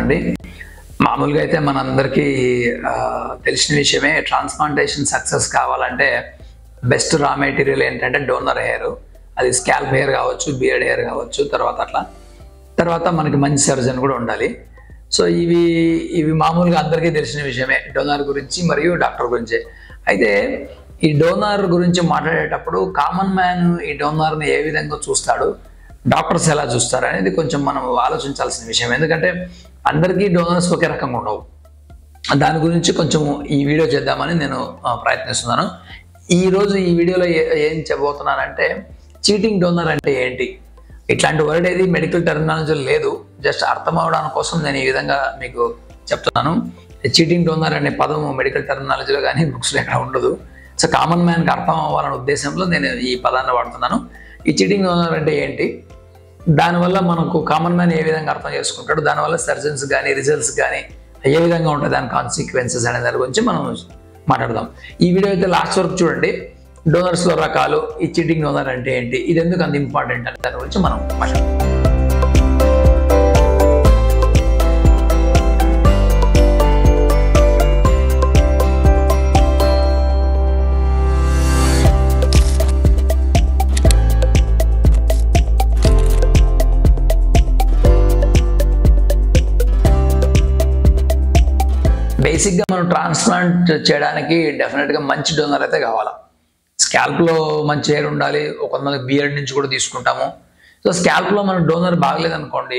అండి. మామూలుగా అయితే మనందరికీ తెలిసిన విషయమే, ట్రాన్స్ప్లాంటేషన్ సక్సెస్ కావాలంటే బెస్ట్ రా మెటీరియల్ ఏంటంటే డోనర్ హెయిర్. అది స్కాల్ప్ హెయిర్ కావచ్చు, బియర్డ్ హెయిర్ కావచ్చు, తర్వాత మనకి మంచి సర్జన్ కూడా ఉండాలి. సో ఇవి మామూలుగా అందరికీ తెలిసిన విషయమే, డోనర్ గురించి మరియు డాక్టర్ గురించి. అయితే ఈ డోనర్ గురించి మాట్లాడేటప్పుడు కామన్ మ్యాన్ ఈ డోనర్ని ఏ విధంగా చూస్తాడు, డాక్టర్స్ ఎలా చూస్తారు అనేది కొంచెం మనం ఆలోచించాల్సిన విషయం. ఎందుకంటే అందరికీ డోనర్స్ ఒకే రకంగా ఉండవు. దాని గురించి కొంచెం ఈ వీడియో చేద్దామని నేను ప్రయత్నిస్తున్నాను. ఈరోజు ఈ వీడియోలో ఏం చెప్పబోతున్నానంటే, చీటింగ్ డోనర్ అంటే ఏంటి, ఇట్లాంటి వర్డ్ ఏది మెడికల్ టెర్మినాలజీ లేదు. జస్ట్ అర్థం అవడానికి కోసం నేను ఈ విధంగా మీకు చెప్తున్నాను. చీటింగ్ డోనర్ అనే పదం మెడికల్ టెర్మినాలజీలో కానీ బుక్స్లో ఎక్కడ ఉండదు. సో కామన్ మ్యాన్కి అర్థం అవ్వాలనే ఉద్దేశంలో నేను ఈ పదాన్ని వాడుతున్నాను. ఈ చీటింగ్ డోనర్ అంటే ఏంటి, దానివల్ల మనకు కామన్ మ్యాన్ ఏ విధంగా అర్థం చేసుకుంటాడు, దానివల్ల సర్జన్స్ కానీ రిజల్ట్స్ కానీ ఏ విధంగా ఉంటాయి, దాని కాన్సిక్వెన్సెస్ అనే దాని గురించి మనం మాట్లాడదాం. ఈ వీడియో అయితే లాస్ట్ వరకు చూడండి. డోనర్స్లో రకాలు, ఈ చీటింగ్ డోనర్ అంటే ఏంటి, ఇది ఎందుకు అంత ఇంపార్టెంట్ అనే దాని గురించి మనం మాట్లాడదాం. బేసిక్గా మనం ట్రాన్స్ప్లాంట్ చేయడానికి డెఫినెట్గా మంచి డోనర్ అయితే కావాలి. స్కాల్ప్లో మంచి హెయిర్ ఉండాలి. కొంతమంది బియర్డ్ నుంచి కూడా తీసుకుంటాము. సో స్కాల్ప్లో మన డోనర్ బాగలేదనుకోండి,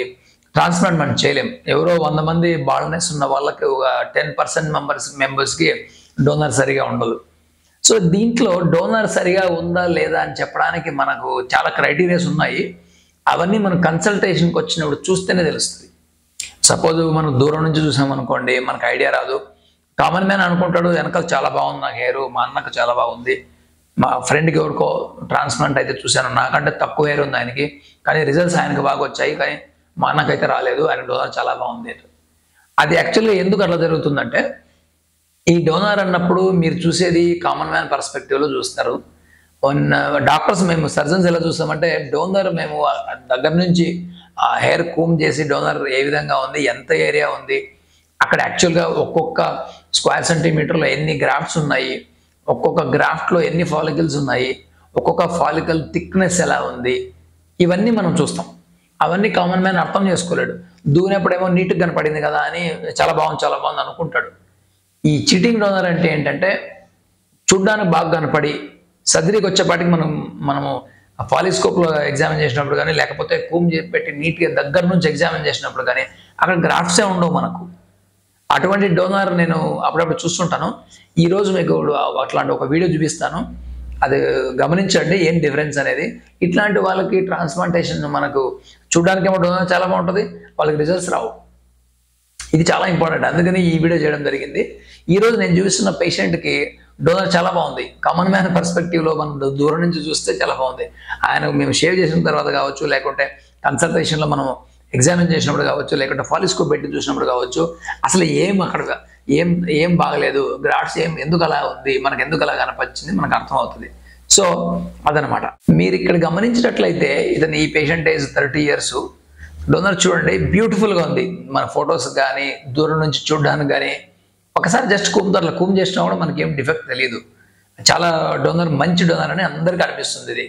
ట్రాన్స్ప్లాంట్ మనం చేయలేం. ఎవరో 100 మంది బాల్నెస్ ఉన్న వాళ్ళకి ఒక 10% మెంబర్స్కి డోనర్ సరిగా ఉండదు. సో దీంట్లో డోనర్ సరిగా ఉందా లేదా అని చెప్పడానికి మనకు చాలా క్రైటీరియాస్ ఉన్నాయి. అవన్నీ మనం కన్సల్టేషన్కి వచ్చినప్పుడు చూస్తేనే తెలుస్తుంది. సపోజ్ మనం దూరం నుంచి చూసామనుకోండి, మనకు ఐడియా రాదు. కామన్ మ్యాన్ అనుకుంటాడు వెనకాల చాలా బాగుంది నాకు హెయిర్, మా అన్నకు చాలా బాగుంది, మా ఫ్రెండ్కి ఎవరికో ట్రాన్స్ప్లాంట్ అయితే చూశాను, నాకంటే తక్కువ హెయిర్ ఉంది ఆయనకి, కానీ రిజల్ట్స్ ఆయనకు బాగా వచ్చాయి, కానీ మా అన్నకైతే రాలేదు, ఆయన డోనర్ చాలా బాగుంది. అది యాక్చువల్గా ఎందుకు అట్లా జరుగుతుందంటే, ఈ డోనర్ అన్నప్పుడు మీరు చూసేది కామన్ మ్యాన్ పర్స్పెక్టివ్లో చూస్తారు. డాక్టర్స్ మేము సర్జన్స్ ఎలా చూస్తామంటే, డోనర్ మేము దగ్గర నుంచి ఆ హెయిర్ కూమ్ చేసి డోనర్ ఏ విధంగా ఉంది, ఎంత ఏరియా ఉంది, అక్కడ యాక్చువల్గా ఒక్కొక్క స్క్వేర్ సెంటీమీటర్లో ఎన్ని గ్రాఫ్ట్స్ ఉన్నాయి, ఒక్కొక్క గ్రాఫ్ట్లో ఎన్ని ఫాలికల్స్ ఉన్నాయి, ఒక్కొక్క ఫాలికల్ థిక్నెస్ ఎలా ఉంది, ఇవన్నీ మనం చూస్తాం. అవన్నీ కామన్ మ్యాన్ అర్థం చేసుకోలేడు. దూనప్పుడేమో నీట్గా కనపడింది కదా అని చాలా బాగుంది అనుకుంటాడు. ఈ చీటింగ్ డోనర్ అంటే ఏంటంటే, చూడ్డానికి బాగా కనపడి సర్జరీకి వచ్చేపాటికి మనము పాలిస్కోప్లో ఎగ్జామిన్ చేసినప్పుడు కానీ, లేకపోతే కూమ్ పెట్టి నీట్గా దగ్గర నుంచి ఎగ్జామిన్ చేసినప్పుడు కానీ అక్కడ గ్రాఫ్ట్సే ఉండవు మనకు. అటువంటి డోనర్ నేను అప్పుడప్పుడు చూస్తుంటాను. ఈరోజు మీకు అట్లాంటి ఒక వీడియో చూపిస్తాను, అది గమనించండి ఏం డిఫరెన్స్ అనేది. ఇట్లాంటి వాళ్ళకి ట్రాన్స్ప్లాంటేషన్ మనకు చూడడానికేమో డోనర్ చాలా బాగుంటుంది, వాళ్ళకి రిజల్ట్స్ రావు. ఇది చాలా ఇంపార్టెంట్, అందుకని ఈ వీడియో చేయడం జరిగింది. ఈరోజు నేను చూపిస్తున్న పేషెంట్కి డోనర్ చాలా బాగుంది. కామన్ మ్యాన్ పర్స్పెక్టివ్లో మనం దూరం నుంచి చూస్తే చాలా బాగుంది. ఆయన మేము షేవ్ చేసిన తర్వాత కావచ్చు, లేకుంటే కన్సల్టేషన్లో మనం ఎగ్జామిన్ చేసినప్పుడు కావచ్చు, లేకుంటే పాలిస్కోప్ పెట్టి చూసినప్పుడు కావచ్చు, అసలు అక్కడ ఏం బాగలేదు, గ్రాఫ్ట్స్ ఎందుకు అలా ఉంది, మనకు ఎందుకు అలా కనపచ్చింది మనకు అర్థమవుతుంది. సో అదనమాట. మీరు ఇక్కడ గమనించినట్లయితే ఈ పేషెంట్ ఏజ్ 30 years. డోనర్ చూడండి బ్యూటిఫుల్గా ఉంది. మన ఫొటోస్ కానీ దూరం నుంచి చూడడానికి కానీ, ఒకసారి జస్ట్ కూమ్ చేసినా కూడా మనకి ఏం డిఫెక్ట్ తెలియదు. చాలా డోనర్ మంచి డోనర్ అని అందరికీ అనిపిస్తుంది ఇది.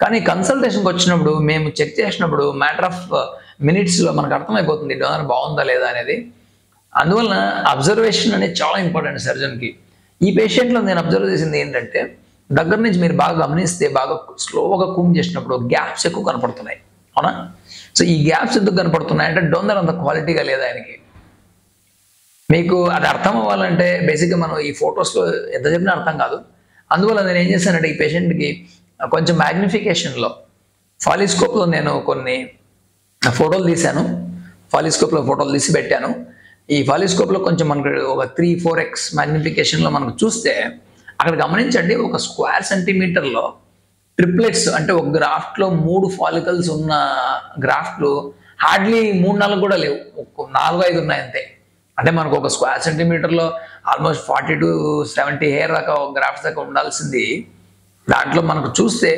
కానీ కన్సల్టేషన్కి వచ్చినప్పుడు మేము చెక్ చేసినప్పుడు మ్యాటర్ ఆఫ్ మినిట్స్లో మనకు అర్థమైపోతుంది డోనర్ బాగుందా లేదా అనేది. అందువలన అబ్జర్వేషన్ అనేది చాలా ఇంపార్టెంట్ సర్జన్కి. ఈ పేషెంట్లో నేను అబ్జర్వ్ చేసింది ఏంటంటే, దగ్గర నుంచి మీరు బాగా గమనిస్తే బాగా స్లోగా కూమ్ చేసినప్పుడు గ్యాప్స్ ఎక్కువ కనపడుతున్నాయి, అవునా? సో ఈ గ్యాప్స్ ఎందుకు కనపడుతున్నాయి అంటే, డోనర్ అంత క్వాలిటీగా లేదు ఆయనకి. మీకు అది అర్థం అవ్వాలంటే బేసిక్గా మనం ఈ ఫొటోస్లో ఎంత చెప్పినా అర్థం కాదు. అందువల్ల నేను ఏం చేశానంటే, ఈ పేషెంట్కి కొంచెం మ్యాగ్నిఫికేషన్లో పాలిస్కోప్లో నేను కొన్ని ఫోటోలు తీశాను. పాలిస్కోప్లో ఫోటోలు తీసి పెట్టాను. ఈ పాలిస్కోప్లో కొంచెం మనకు ఒక 3-4x మ్యాగ్నిఫికేషన్లో మనకు చూస్తే అక్కడ గమనించండి, ఒక స్క్వేర్ సెంటీమీటర్లో ట్రిప్లెట్స్ అంటే ఒక గ్రాఫ్ట్లో 3 ఫాలికల్స్ ఉన్న గ్రాఫ్ట్లు హార్డ్లీ 3-4 కూడా లేవు, 4-5 ఉన్నాయి అంతే. అంటే మనకు ఒక స్క్వేర్ సెంటీమీటర్లో ఆల్మోస్ట్ 40 to 70 హెయిర్ దాకా గ్రాఫ్ట్స్ దాకా ఉండాల్సింది, దాంట్లో మనకు చూస్తే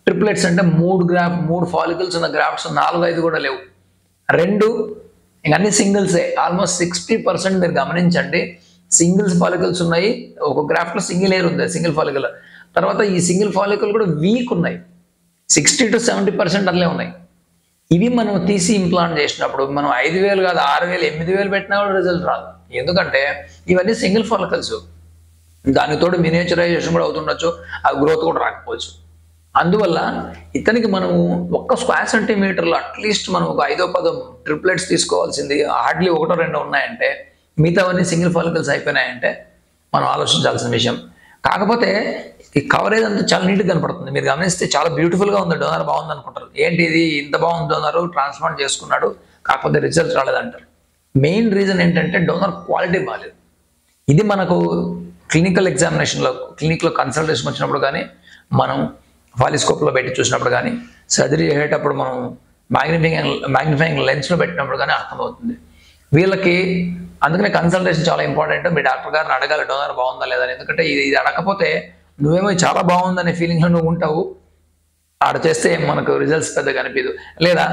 ట్రిప్లెట్స్ అంటే 3 ఫాలికల్స్ ఉన్న గ్రాఫ్ట్స్ 4-5 కూడా లేవు. 2 ఇంకా అన్ని సింగిల్సే. ఆల్మోస్ట్ 60% మీరు గమనించండి సింగిల్స్ ఫాలికల్స్ ఉన్నాయి. ఒక గ్రాఫ్ట్లో సింగిల్ ఎయిర్ ఉంది, సింగిల్ ఫాలికల్. తర్వాత ఈ సింగిల్ ఫాలికల్ కూడా వీక్ ఉన్నాయి, 60 to 70% అట్లే ఉన్నాయి. ఇవి మనం తీసి ఇంప్లాంట్ చేసినప్పుడు మనం 5,000 కాదు 6,000 8,000 పెట్టినా కూడా రిజల్ట్ రాదు. ఎందుకంటే ఇవన్నీ సింగిల్ ఫాలికల్స్, దానితోటి మినియేచరైజేషన్ కూడా అవుతుండొచ్చు, ఆ గ్రోత్ కూడా రాకపోవచ్చు. అందువల్ల ఇతనికి మనము ఒక్క స్క్వేర్ సెంటీమీటర్లో అట్లీస్ట్ మనం ఒక 5-10 ట్రిప్లెట్స్ తీసుకోవాల్సింది. హార్డ్లీ 1-2 ఉన్నాయంటే, మిగతావన్నీ సింగిల్ ఫాలికల్స్ అయిపోయినాయంటే మనం ఆలోచించాల్సిన విషయం. కాకపోతే ఈ కవరేజ్ అంతా చాలా నీట్గా కనపడుతుంది. మీరు గమనిస్తే చాలా బ్యూటిఫుల్గా ఉంది, డోనర్ బాగుంది అనుకుంటారు. ఏంటి ఇది ఇంత బాగుంది, డోనర్ ట్రాన్స్ప్లాంట్ చేసుకున్నాడు కాకపోతే రిజల్ట్ రాలేదంటారు. మెయిన్ రీజన్ ఏంటంటే డోనర్ క్వాలిటీ బాగాలేదు. ఇది మనకు క్లినికల్ ఎగ్జామినేషన్లో, క్లినిక్లో కన్సల్టేషన్ వచ్చినప్పుడు కానీ, మనం ఫాలిస్కోప్లో పెట్టి చూసినప్పుడు కానీ, సర్జరీ చేసేటప్పుడు మనం మ్యాగ్నిఫైయింగ్ లెన్స్లో పెట్టినప్పుడు కానీ అర్థమవుతుంది వీళ్ళకి. అందుకనే కన్సల్టేషన్ చాలా ఇంపార్టెంట్. మీ డాక్టర్ గారిని అడగాలి డోనర్ బాగుందా లేదా. ఎందుకంటే ఇది అడగకపోతే నువ్వేమో చాలా బాగుందనే ఫీలింగ్లో నువ్వు ఉంటావు, ఆడ చేస్తే మనకు రిజల్ట్స్ పెద్దగా కనిపించదు. లేదా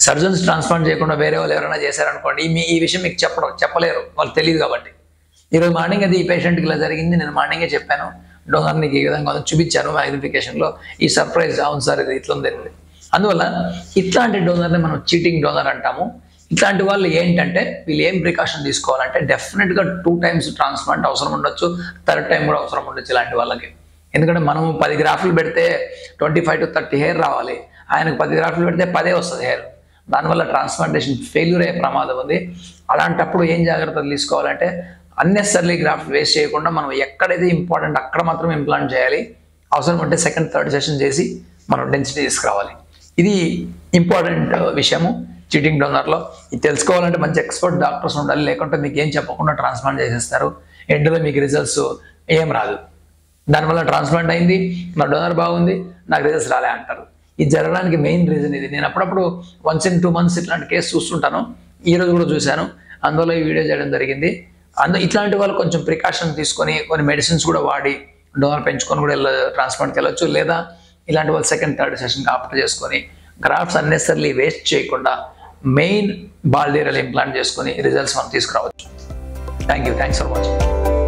సర్జన్స్ ట్రాన్స్ప్లాంట్ చేయకుండా వేరే వాళ్ళు ఎవరైనా చేశారనుకోండి, ఈ విషయం మీకు చెప్పలేరు, వాళ్ళు తెలియదు. కాబట్టి ఈరోజు మార్నింగ్ అది ఈ పేషెంట్కి ఇలా జరిగింది, నేను మార్నింగే చెప్పాను, డోనర్ నీకు ఈ విధంగా చూపించాను మ్యాగ్నిఫికేషన్లో, ఈ సర్ప్రైజ్ అవును సార్ ఇది ఇట్లా ఉంది. అందువల్ల ఇట్లాంటి డోనర్ని మనం చీటింగ్ డోనర్ అంటాము. ఇట్లాంటి వాళ్ళు ఏంటంటే వీళ్ళు ఏం ప్రికాషన్ తీసుకోవాలంటే డెఫినెట్గా 2 times ట్రాన్స్ప్లాంట్ అవసరం ఉండొచ్చు, 3rd time కూడా అవసరం ఉండొచ్చు ఇలాంటి వాళ్ళకి. ఎందుకంటే మనం 10 గ్రాఫ్లు పెడితే 25 to 30 హెయిర్ రావాలి, ఆయనకు 10 గ్రాఫ్లు పెడితే 10 వస్తుంది హెయిర్. దానివల్ల ట్రాన్స్ప్లాంటేషన్ ఫెయిల్యూర్ అయ్యే ప్రమాదం ఉంది. అలాంటప్పుడు ఏం జాగ్రత్తలు తీసుకోవాలంటే అన్నెసరీ గ్రాఫ్ట్ వేస్ట్ చేయకుండా మనం ఎక్కడైతే ఇంపార్టెంట్ అక్కడ మాత్రం ఇంప్లాంట్ చేయాలి. అవసరం ఉంటే 2nd, 3rd సెషన్ చేసి మనం డెన్సిటీ తీసుకురావాలి. ఇది ఇంపార్టెంట్ విషయము చీటింగ్ డోనర్లో. ఇది తెలుసుకోవాలంటే మంచి ఎక్స్పర్ట్ డాక్టర్స్ ఉండాలి, లేకుంటే మీకు ఏం చెప్పకుండా ట్రాన్స్ప్లాంట్ చేసేస్తారు, ఎండ్లో మీకు రిజల్ట్స్ ఏం రాదు. దానివల్ల ట్రాన్స్ప్లాంట్ అయింది, నా డోనర్ బాగుంది, నాకు రిజల్ట్స్ రాలే అంటారు. ఇది జరగడానికి మెయిన్ రీజన్ ఇది. నేను అప్పుడప్పుడు 1 in 2 months ఇట్లాంటి కేసు చూస్తుంటాను, ఈరోజు కూడా చూశాను, అందువల్ల ఈ వీడియో చేయడం జరిగింది. ఇట్లాంటి వాళ్ళు కొంచెం ప్రికాషన్ తీసుకొని కొన్ని మెడిసిన్స్ కూడా వాడి డోనర్ పెంచుకొని కూడా ట్రాన్స్ప్లాంట్కి వెళ్ళొచ్చు. లేదా ఇలాంటి వాళ్ళు 2nd, 3rd సెషన్ ఆప్ట్ చేసుకొని గ్రాఫ్ట్స్ అన్నెసరీ వేస్ట్ చేయకుండా మెయిన్ బాల్డేరల్ ఇంప్లాంట్ చేసుకొని రిజల్ట్స్ మనం తీసుకురావచ్చు. Thanks for watching.